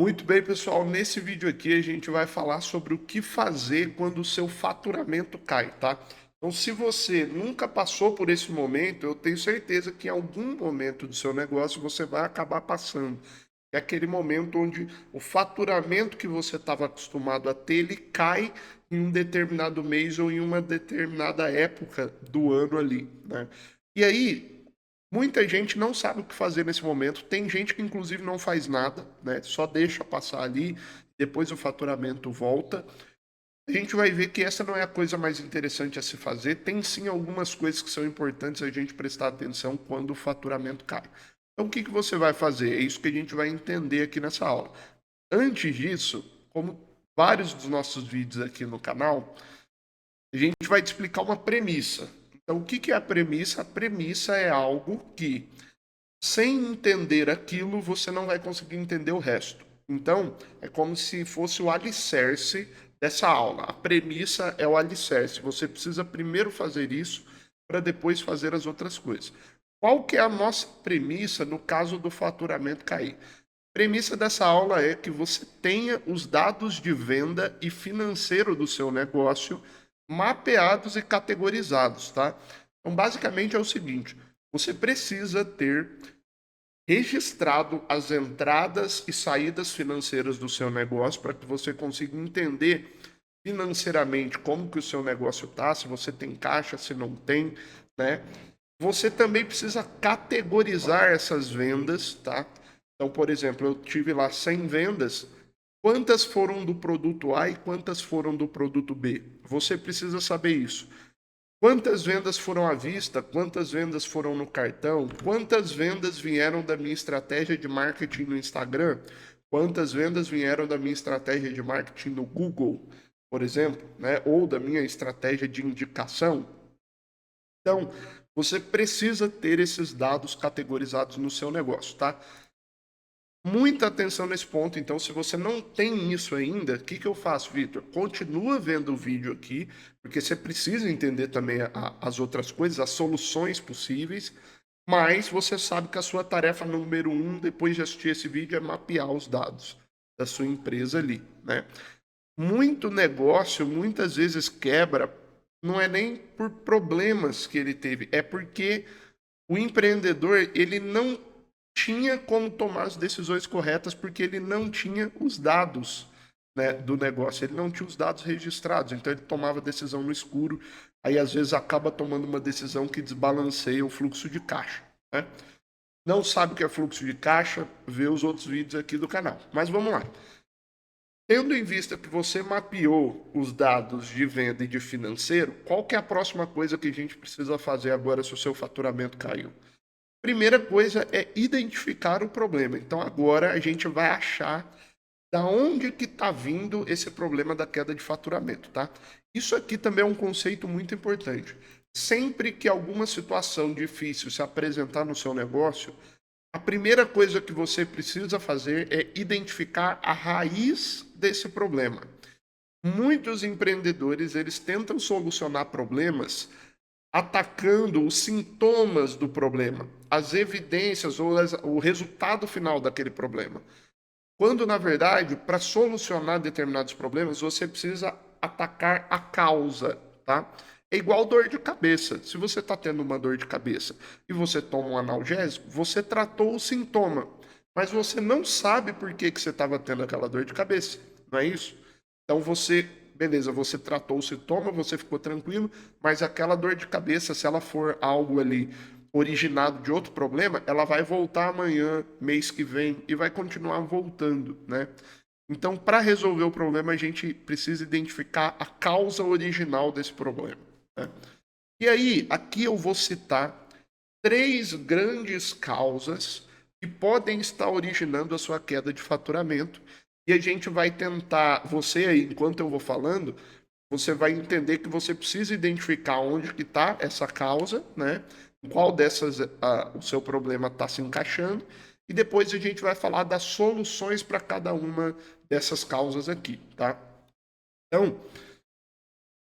Muito bem, pessoal. Nesse vídeo aqui a gente vai falar sobre o que fazer quando o seu faturamento cai, tá? Então, se você nunca passou por esse momento, eu tenho certeza que em algum momento do seu negócio você vai acabar passando. É aquele momento onde o faturamento que você estava acostumado a ter, ele cai em um determinado mês ou em uma determinada época do ano ali, né? E aí, muita gente não sabe o que fazer nesse momento. Tem gente que inclusive não faz nada, né? Só deixa passar ali, depois o faturamento volta. A gente vai ver que essa não é a coisa mais interessante a se fazer. Tem sim algumas coisas que são importantes a gente prestar atenção quando o faturamento cai. Então, o que que você vai fazer? É isso que a gente vai entender aqui nessa aula. Antes disso, como vários dos nossos vídeos aqui no canal, a gente vai te explicar uma premissa. Então, o que que é a premissa? A premissa é algo que, sem entender aquilo, você não vai conseguir entender o resto. Então, é como se fosse o alicerce dessa aula. A premissa é o alicerce. Você precisa primeiro fazer isso para depois fazer as outras coisas. Qual que é a nossa premissa no caso do faturamento cair? A premissa dessa aula é que você tenha os dados de venda e financeiro do seu negócio mapeados e categorizados, tá? Então, basicamente é o seguinte: você precisa ter registrado as entradas e saídas financeiras do seu negócio para que você consiga entender financeiramente como que o seu negócio está, se você tem caixa, se não tem, né? Você também precisa categorizar essas vendas, tá? Então, por exemplo, eu tive lá 100 vendas, quantas foram do produto A e quantas foram do produto B? Você precisa saber isso. Quantas vendas foram à vista? Quantas vendas foram no cartão? Quantas vendas vieram da minha estratégia de marketing no Instagram? Quantas vendas vieram da minha estratégia de marketing no Google, por exemplo, né? Ou da minha estratégia de indicação? Então, você precisa ter esses dados categorizados no seu negócio, tá? Muita atenção nesse ponto. Então, se você não tem isso ainda, o que que eu faço, Vitor? Continua vendo o vídeo aqui, porque você precisa entender também as outras coisas, as soluções possíveis, mas você sabe que a sua tarefa número um, depois de assistir esse vídeo, é mapear os dados da sua empresa ali, né? Muito negócio, muitas vezes quebra, não é nem por problemas que ele teve, é porque o empreendedor, ele não tinha como tomar as decisões corretas porque ele não tinha os dados, né, do negócio, ele não tinha os dados registrados, então ele tomava decisão no escuro, aí às vezes acaba tomando uma decisão que desbalanceia o fluxo de caixa, né? Não sabe o que é fluxo de caixa, vê os outros vídeos aqui do canal. Mas vamos lá. Tendo em vista que você mapeou os dados de venda e de financeiro, qual que é a próxima coisa que a gente precisa fazer agora se o seu faturamento caiu? Primeira coisa é identificar o problema. Então agora a gente vai achar da onde que está vindo esse problema da queda de faturamento, tá? Isso aqui também é um conceito muito importante. Sempre que alguma situação difícil se apresentar no seu negócio, a primeira coisa que você precisa fazer é identificar a raiz desse problema. Muitos empreendedores, eles tentam solucionar problemas atacando os sintomas do problema, as evidências ou o resultado final daquele problema. Quando, na verdade, para solucionar determinados problemas, você precisa atacar a causa, tá? É igual dor de cabeça. Se você está tendo uma dor de cabeça e você toma um analgésico, você tratou o sintoma, mas você não sabe por que que você estava tendo aquela dor de cabeça, não é isso? Então você, beleza, você tratou o sintoma, você ficou tranquilo, mas aquela dor de cabeça, se ela for algo ali originado de outro problema, ela vai voltar amanhã, mês que vem, e vai continuar voltando, né? Então, para resolver o problema, a gente precisa identificar a causa original desse problema, né? E aí, aqui eu vou citar três grandes causas que podem estar originando a sua queda de faturamento. E a gente vai tentar, você aí, enquanto eu vou falando, você vai entender que você precisa identificar onde que está essa causa, né? Em qual dessas o seu problema está se encaixando, e depois a gente vai falar das soluções para cada uma dessas causas aqui, tá? Então,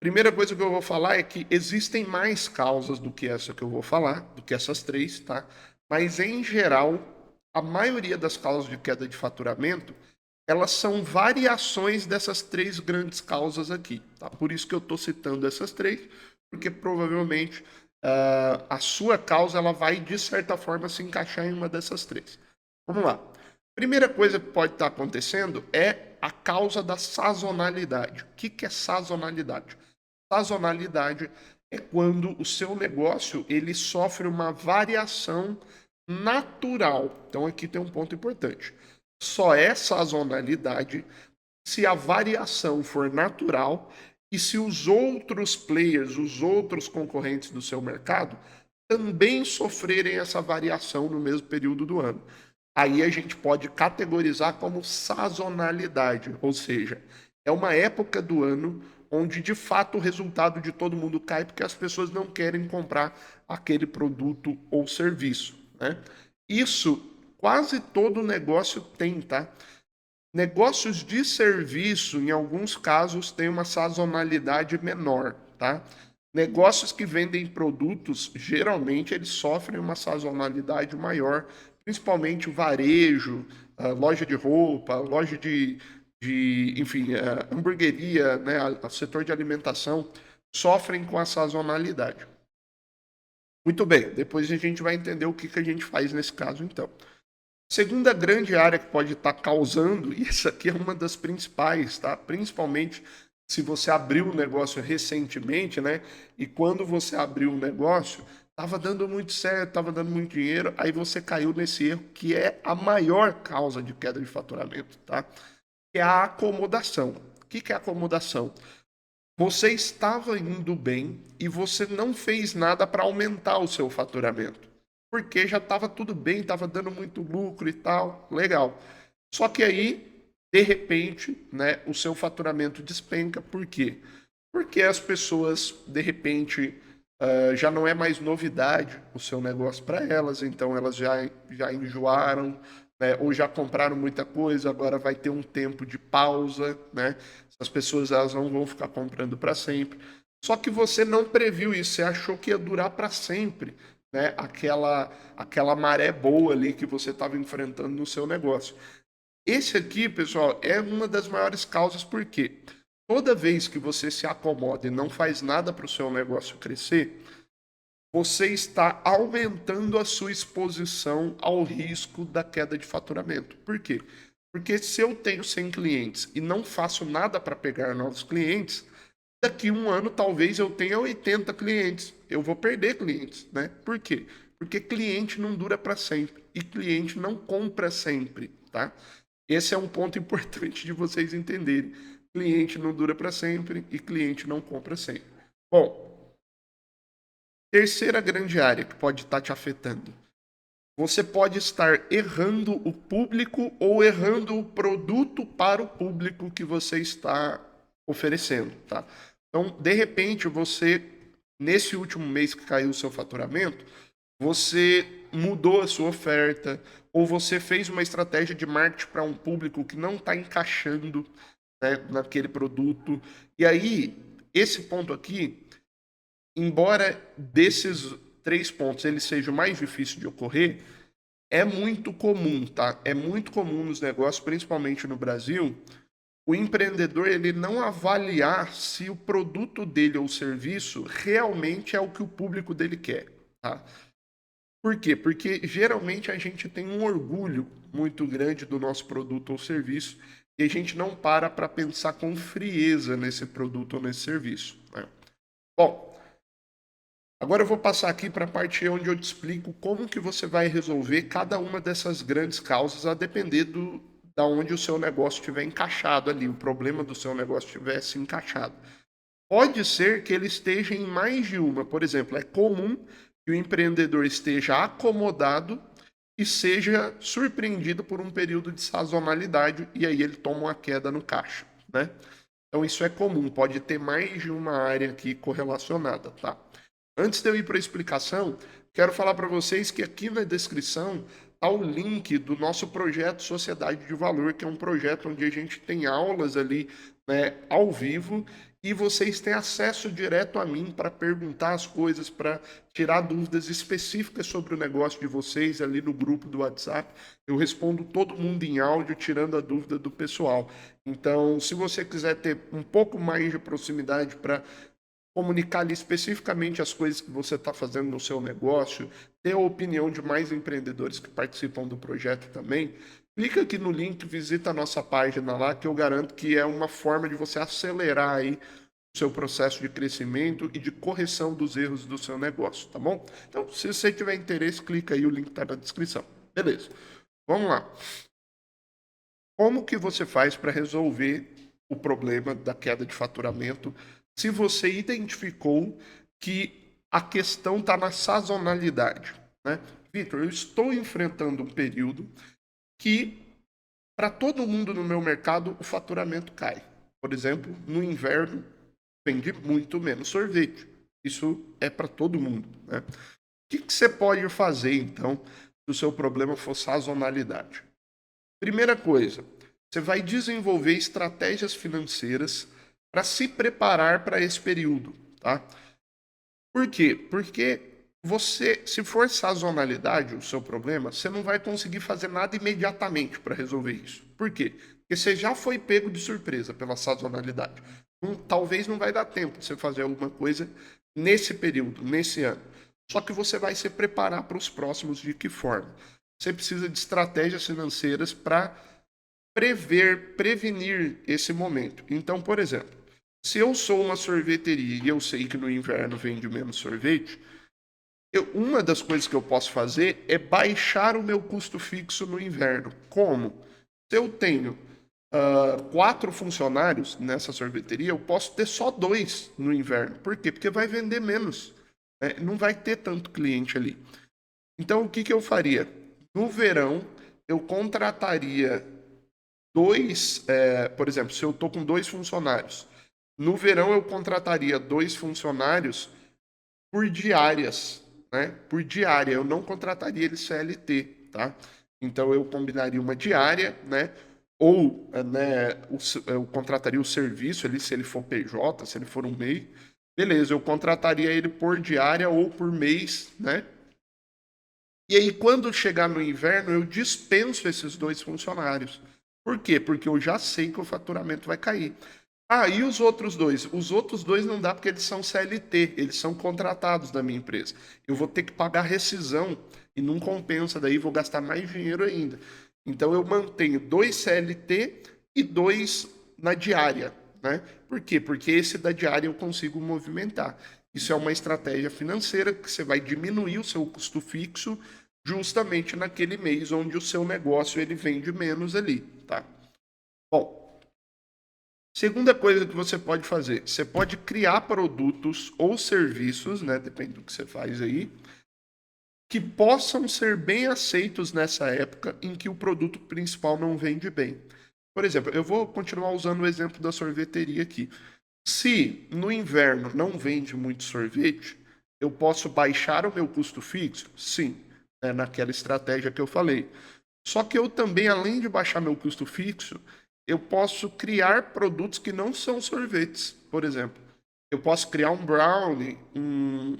primeira coisa que eu vou falar é que existem mais causas do que essa que eu vou falar, do que essas três, tá? Mas em geral, a maioria das causas de queda de faturamento elas são variações dessas três grandes causas aqui, tá? Por isso que eu estou citando essas três, porque provavelmente a sua causa ela vai, de certa forma, se encaixar em uma dessas três. Vamos lá. Primeira coisa que pode estar acontecendo é a causa da sazonalidade. O que é sazonalidade? Sazonalidade é quando o seu negócio ele sofre uma variação natural. Então aqui tem um ponto importante. Só é sazonalidade se a variação for natural e se os outros players, os outros concorrentes do seu mercado, também sofrerem essa variação no mesmo período do ano. Aí a gente pode categorizar como sazonalidade, ou seja, é uma época do ano onde de fato o resultado de todo mundo cai porque as pessoas não querem comprar aquele produto ou serviço, né? Isso quase todo negócio tem, tá? Negócios de serviço, em alguns casos, têm uma sazonalidade menor, tá? Negócios que vendem produtos, geralmente eles sofrem uma sazonalidade maior, principalmente o varejo, a loja de roupa, loja enfim, hamburgueria, né, o setor de alimentação, sofrem com a sazonalidade. Muito bem, depois a gente vai entender o que a gente faz nesse caso, então. Segunda grande área que pode estar causando, e essa aqui é uma das principais, tá? Principalmente se você abriu o negócio recentemente, né? E quando você abriu o negócio, estava dando muito certo, estava dando muito dinheiro, aí você caiu nesse erro que é a maior causa de queda de faturamento, tá? Que é a acomodação. O que é acomodação? Você estava indo bem e você não fez nada para aumentar o seu faturamento. Porque já estava tudo bem, estava dando muito lucro e tal, legal. Só que aí, de repente, né, o seu faturamento despenca. Por quê? Porque as pessoas, de repente, já não é mais novidade o seu negócio para elas, então elas já enjoaram, né, ou já compraram muita coisa, agora vai ter um tempo de pausa, né? As pessoas elas não vão ficar comprando para sempre. Só que você não previu isso, você achou que ia durar para sempre, né? Aquela maré boa ali que você estava enfrentando no seu negócio. Esse aqui, pessoal, é uma das maiores causas porque toda vez que você se acomoda e não faz nada para o seu negócio crescer, você está aumentando a sua exposição ao risco da queda de faturamento. Por quê? Porque se eu tenho 100 clientes e não faço nada para pegar novos clientes, daqui um ano talvez eu tenha 80 clientes. Eu vou perder clientes, né? Por quê? Porque cliente não dura para sempre e cliente não compra sempre, tá? Esse é um ponto importante de vocês entenderem. Cliente não dura para sempre e cliente não compra sempre. Bom, terceira grande área que pode estar te afetando. Você pode estar errando o público ou errando o produto para o público que você está oferecendo, tá? Então, de repente, você, nesse último mês que caiu o seu faturamento, você mudou a sua oferta ou você fez uma estratégia de marketing para um público que não está encaixando, né, naquele produto. E aí, esse ponto aqui, embora desses três pontos ele seja o mais difícil de ocorrer, é muito comum, tá? É muito comum nos negócios, principalmente no Brasil, o empreendedor ele não avaliar se o produto dele ou serviço realmente é o que o público dele quer, tá? Por quê? Porque geralmente a gente tem um orgulho muito grande do nosso produto ou serviço e a gente não para pensar com frieza nesse produto ou nesse serviço, né? Bom, agora eu vou passar aqui para a parte onde eu te explico como que você vai resolver cada uma dessas grandes causas a depender da onde o seu negócio estiver encaixado ali, o problema do seu negócio estivesse encaixado. Pode ser que ele esteja em mais de uma. Por exemplo, é comum que o empreendedor esteja acomodado e seja surpreendido por um período de sazonalidade e aí ele toma uma queda no caixa, né? Então isso é comum, pode ter mais de uma área aqui correlacionada, tá? Antes de eu ir para a explicação, quero falar para vocês que aqui na descrição está o link do nosso projeto Sociedade de Valor, que é um projeto onde a gente tem aulas ali, né, ao vivo, e vocês têm acesso direto a mim para perguntar as coisas, para tirar dúvidas específicas sobre o negócio de vocês ali no grupo do WhatsApp. Eu respondo todo mundo em áudio, tirando a dúvida do pessoal. Então, se você quiser ter um pouco mais de proximidade para comunicar ali especificamente as coisas que você está fazendo no seu negócio, ter a opinião de mais empreendedores que participam do projeto também, clica aqui no link, visita a nossa página lá, que eu garanto que é uma forma de você acelerar aí o seu processo de crescimento e de correção dos erros do seu negócio, tá bom? Então, se você tiver interesse, clica aí, o link está na descrição. Beleza, vamos lá. Como que você faz para resolver o problema da queda de faturamento se você identificou que a questão está na sazonalidade, né? Vitor, eu estou enfrentando um período que, para todo mundo no meu mercado, o faturamento cai. Por exemplo, no inverno, vende muito menos sorvete. Isso é para todo mundo, né? O que você pode fazer, então, se o seu problema for sazonalidade? Primeira coisa, você vai desenvolver estratégias financeiras para se preparar para esse período, tá? Por quê? Porque você, se for sazonalidade o seu problema, você não vai conseguir fazer nada imediatamente para resolver isso. Por quê? Porque você já foi pego de surpresa pela sazonalidade. Talvez não vai dar tempo de você fazer alguma coisa nesse período, nesse ano. Só que você vai se preparar para os próximos de que forma? Você precisa de estratégias financeiras para prevenir esse momento. Então, por exemplo, se eu sou uma sorveteria e eu sei que no inverno vende menos sorvete, uma das coisas que eu posso fazer é baixar o meu custo fixo no inverno. Como? Se eu tenho 4 funcionários nessa sorveteria, eu posso ter só 2 no inverno. Por quê? Porque vai vender menos, né? Não vai ter tanto cliente ali. Então, o que eu faria? No verão, eu contrataria por exemplo, se eu estou com 2 funcionários, no verão eu contrataria 2 funcionários por diárias, né? Por diária, eu não contrataria ele CLT, tá? Então eu combinaria uma diária, né? Ou, né, eu contrataria o serviço ali, se ele for PJ, se ele for um MEI. Beleza, eu contrataria ele por diária ou por mês, né? E aí, quando chegar no inverno, eu dispenso esses 2 funcionários. Por quê? Porque eu já sei que o faturamento vai cair. Ah, e os outros 2? Os outros 2 não dá porque eles são CLT, eles são contratados da minha empresa. Eu vou ter que pagar rescisão e não compensa, daí vou gastar mais dinheiro ainda. Então eu mantenho 2 CLT e 2 na diária, né? Por quê? Porque esse da diária eu consigo movimentar. Isso é uma estratégia financeira que você vai diminuir o seu custo fixo justamente naquele mês onde o seu negócio ele vende menos ali, tá? Bom, segunda coisa que você pode fazer, você pode criar produtos ou serviços, né, depende do que você faz aí, que possam ser bem aceitos nessa época em que o produto principal não vende bem. Por exemplo, eu vou continuar usando o exemplo da sorveteria aqui. Se no inverno não vende muito sorvete, eu posso baixar o meu custo fixo? Sim, né, naquela estratégia que eu falei. Só que eu também, além de baixar meu custo fixo, eu posso criar produtos que não são sorvetes. Por exemplo, eu posso criar um brownie, um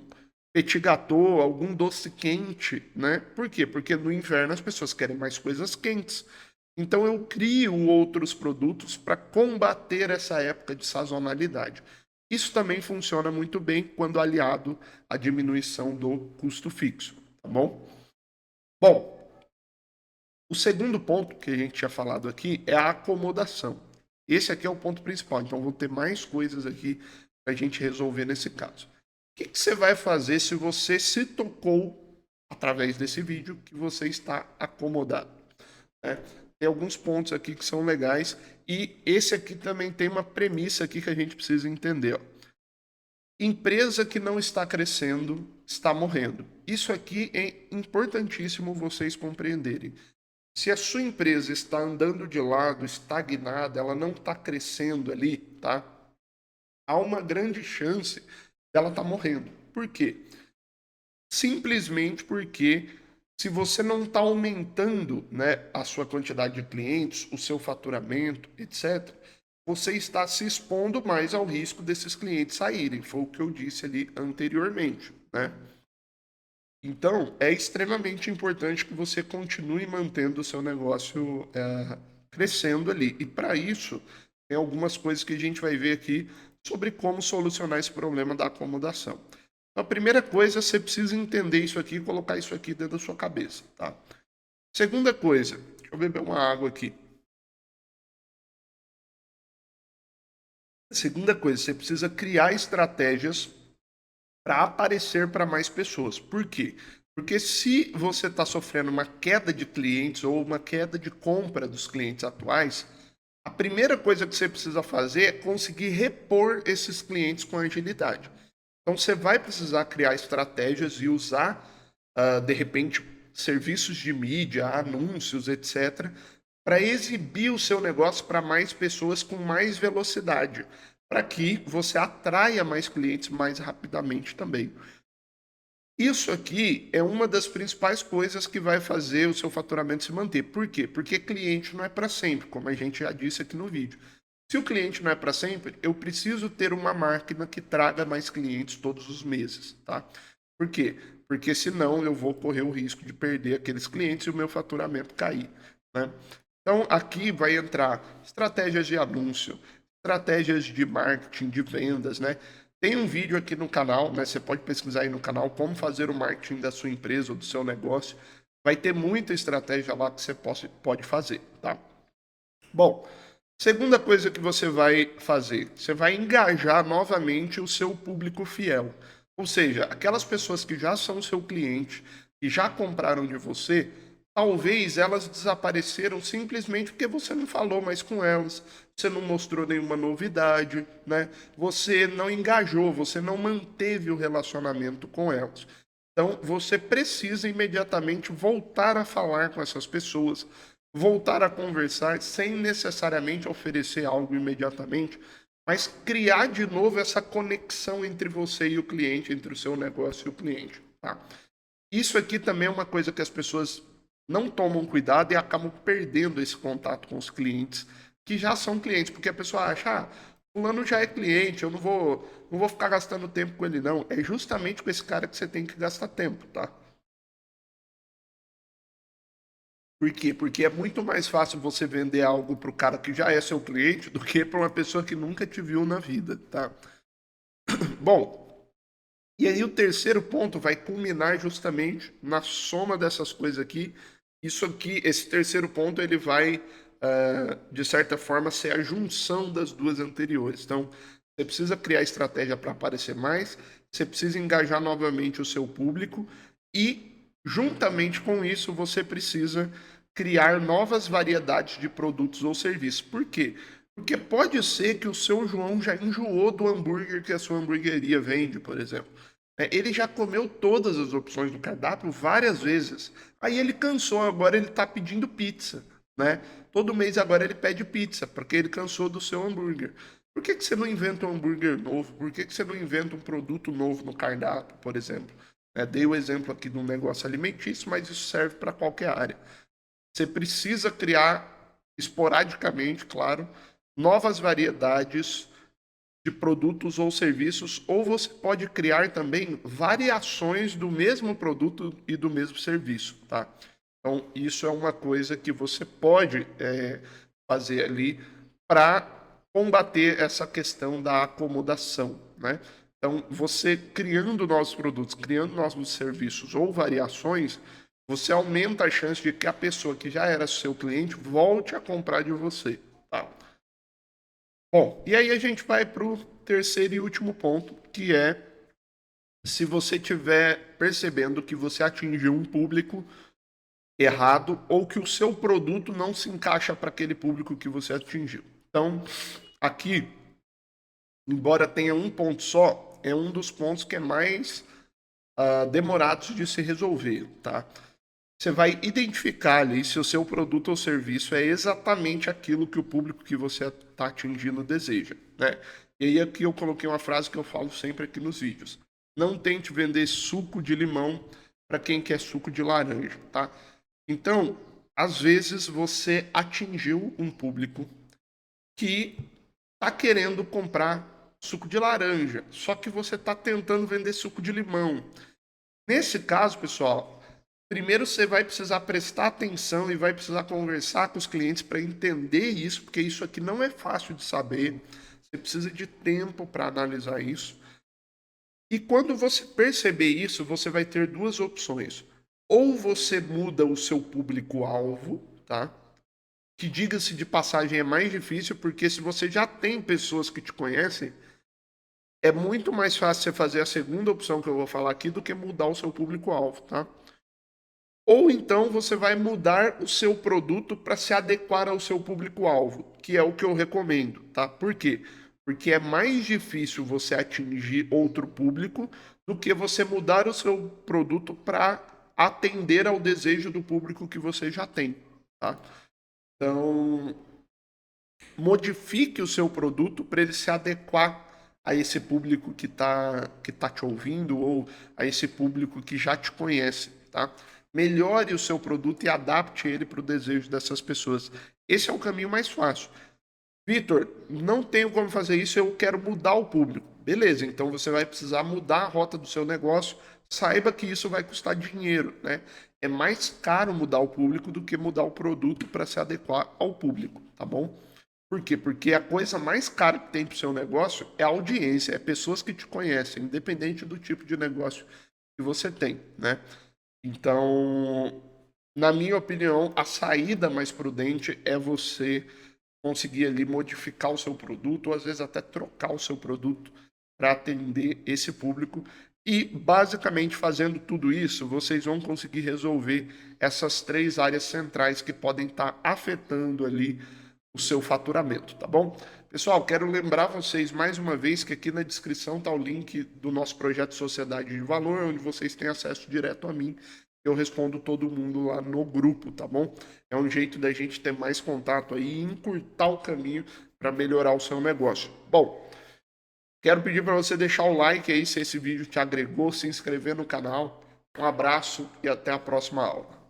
petit gâteau, algum doce quente, né? Por quê? Porque no inverno as pessoas querem mais coisas quentes. Então eu crio outros produtos para combater essa época de sazonalidade. Isso também funciona muito bem quando aliado à diminuição do custo fixo, tá bom? Bom, o segundo ponto que a gente tinha falado aqui é a acomodação. Esse aqui é o ponto principal, então vão ter mais coisas aqui para a gente resolver nesse caso. O que você vai fazer se você se tocou através desse vídeo que você está acomodado, né? Tem alguns pontos aqui que são legais e esse aqui também tem uma premissa aqui que a gente precisa entender. Ó. Empresa que não está crescendo está morrendo. Isso aqui é importantíssimo vocês compreenderem. Se a sua empresa está andando de lado, estagnada, ela não está crescendo ali, tá? Há uma grande chance dela estar morrendo. Por quê? Simplesmente porque se você não está aumentando, né, a sua quantidade de clientes, o seu faturamento, etc., você está se expondo mais ao risco desses clientes saírem. Foi o que eu disse ali anteriormente, né? Então, é extremamente importante que você continue mantendo o seu negócio crescendo ali. E para isso, tem algumas coisas que a gente vai ver aqui sobre como solucionar esse problema da acomodação. Então, a primeira coisa, você precisa entender isso aqui e colocar isso aqui dentro da sua cabeça, tá? Segunda coisa, deixa eu beber uma água aqui. Segunda coisa, você precisa criar estratégias para aparecer para mais pessoas. Por quê? Porque se você está sofrendo uma queda de clientes ou uma queda de compra dos clientes atuais, a primeira coisa que você precisa fazer é conseguir repor esses clientes com agilidade. Então você vai precisar criar estratégias e usar, de repente, serviços de mídia, anúncios, etc., para exibir o seu negócio para mais pessoas com mais velocidade, para que você atraia mais clientes mais rapidamente também. Isso aqui é uma das principais coisas que vai fazer o seu faturamento se manter. Por quê? Porque cliente não é para sempre, como a gente já disse aqui no vídeo. Se o cliente não é para sempre, eu preciso ter uma máquina que traga mais clientes todos os meses, tá? Por quê? Porque senão eu vou correr o risco de perder aqueles clientes e o meu faturamento cair, né? Então aqui vai entrar estratégias de anúncio, estratégias de marketing, de vendas, né? Tem um vídeo aqui no canal, né? Você pode pesquisar aí no canal como fazer o marketing da sua empresa ou do seu negócio. Vai ter muita estratégia lá que você pode fazer, tá? Bom, segunda coisa que você vai fazer, você vai engajar novamente o seu público fiel. Ou seja, aquelas pessoas que já são seu cliente, que já compraram de você, talvez elas desapareceram simplesmente porque você não falou mais com elas, você não mostrou nenhuma novidade, né? Você não engajou, você não manteve o relacionamento com elas. Então, você precisa imediatamente voltar a falar com essas pessoas, voltar a conversar sem necessariamente oferecer algo imediatamente, mas criar de novo essa conexão entre você e o cliente, entre o seu negócio e o cliente, tá? Isso aqui também é uma coisa que as pessoas não tomam cuidado e acabam perdendo esse contato com os clientes que já são clientes, porque a pessoa acha, fulano já é cliente, eu não vou ficar gastando tempo com ele não. É justamente com esse cara que você tem que gastar tempo, tá? Por quê? Porque é muito mais fácil você vender algo para o cara que já é seu cliente do que para uma pessoa que nunca te viu na vida, tá? Bom, e aí o terceiro ponto vai culminar justamente na soma dessas coisas aqui. Isso aqui, esse terceiro ponto, ele vai, de certa forma, ser a junção das duas anteriores. Então, você precisa criar estratégia para aparecer mais, você precisa engajar novamente o seu público e, juntamente com isso, você precisa criar novas variedades de produtos ou serviços. Por quê? Porque pode ser que o seu João já enjoou do hambúrguer que a sua hamburgueria vende, por exemplo. Ele já comeu todas as opções do cardápio várias vezes. Aí ele cansou, agora ele está pedindo pizza, né? Todo mês agora ele pede pizza, porque ele cansou do seu hambúrguer. Por que que você não inventa um hambúrguer novo? Por que que você não inventa um produto novo no cardápio, por exemplo? Dei o exemplo aqui de um negócio alimentício, mas isso serve para qualquer área. Você precisa criar esporadicamente, claro, novas variedades de produtos ou serviços, ou você pode criar também variações do mesmo produto e do mesmo serviço, tá? Então, isso é uma coisa que você pode fazer ali para combater essa questão da acomodação, né? Então, você criando novos produtos, criando novos serviços ou variações, você aumenta a chance de que a pessoa que já era seu cliente volte a comprar de você, tá? Bom, e aí a gente vai para o terceiro e último ponto, que é se você estiver percebendo que você atingiu um público errado ou que o seu produto não se encaixa para aquele público que você atingiu. Então, aqui, embora tenha um ponto só, é um dos pontos que é mais demorados de se resolver, tá? Você vai identificar ali se o seu produto ou serviço é exatamente aquilo que o público que você está atingindo deseja, né? E aí aqui eu coloquei uma frase que eu falo sempre aqui nos vídeos. Não tente vender suco de limão para quem quer suco de laranja, tá? Então, às vezes você atingiu um público que está querendo comprar suco de laranja, só que você está tentando vender suco de limão. Nesse caso, pessoal, primeiro você vai precisar prestar atenção e vai precisar conversar com os clientes para entender isso, porque isso aqui não é fácil de saber. Você precisa de tempo para analisar isso. E quando você perceber isso, você vai ter duas opções. Ou você muda o seu público-alvo, tá? Que diga-se de passagem é mais difícil, porque se você já tem pessoas que te conhecem, é muito mais fácil você fazer a segunda opção que eu vou falar aqui do que mudar o seu público-alvo, tá? Ou então você vai mudar o seu produto para se adequar ao seu público-alvo, que é o que eu recomendo, tá? Por quê? Porque é mais difícil você atingir outro público do que você mudar o seu produto para atender ao desejo do público que você já tem, tá? Então, modifique o seu produto para ele se adequar a esse público que tá te ouvindo ou a esse público que já te conhece, tá? Melhore o seu produto e adapte ele para o desejo dessas pessoas. Esse é o caminho mais fácil. Vitor, não tenho como fazer isso, eu quero mudar o público. Beleza, então você vai precisar mudar a rota do seu negócio. Saiba que isso vai custar dinheiro, né? É mais caro mudar o público do que mudar o produto para se adequar ao público, tá bom? Por quê? Porque a coisa mais cara que tem para o seu negócio é a audiência, é pessoas que te conhecem, independente do tipo de negócio que você tem, né? Então, na minha opinião, a saída mais prudente é você conseguir ali modificar o seu produto, ou às vezes até trocar o seu produto para atender esse público. E basicamente fazendo tudo isso, vocês vão conseguir resolver essas três áreas centrais que podem estar afetando ali o seu faturamento, tá bom? Pessoal, quero lembrar vocês mais uma vez que aqui na descrição está o link do nosso projeto Sociedade de Valor, onde vocês têm acesso direto a mim. Eu respondo todo mundo lá no grupo, tá bom? É um jeito da gente ter mais contato aí e encurtar o caminho para melhorar o seu negócio. Bom, quero pedir para você deixar o like aí se esse vídeo te agregou, se inscrever no canal. Um abraço e até a próxima aula.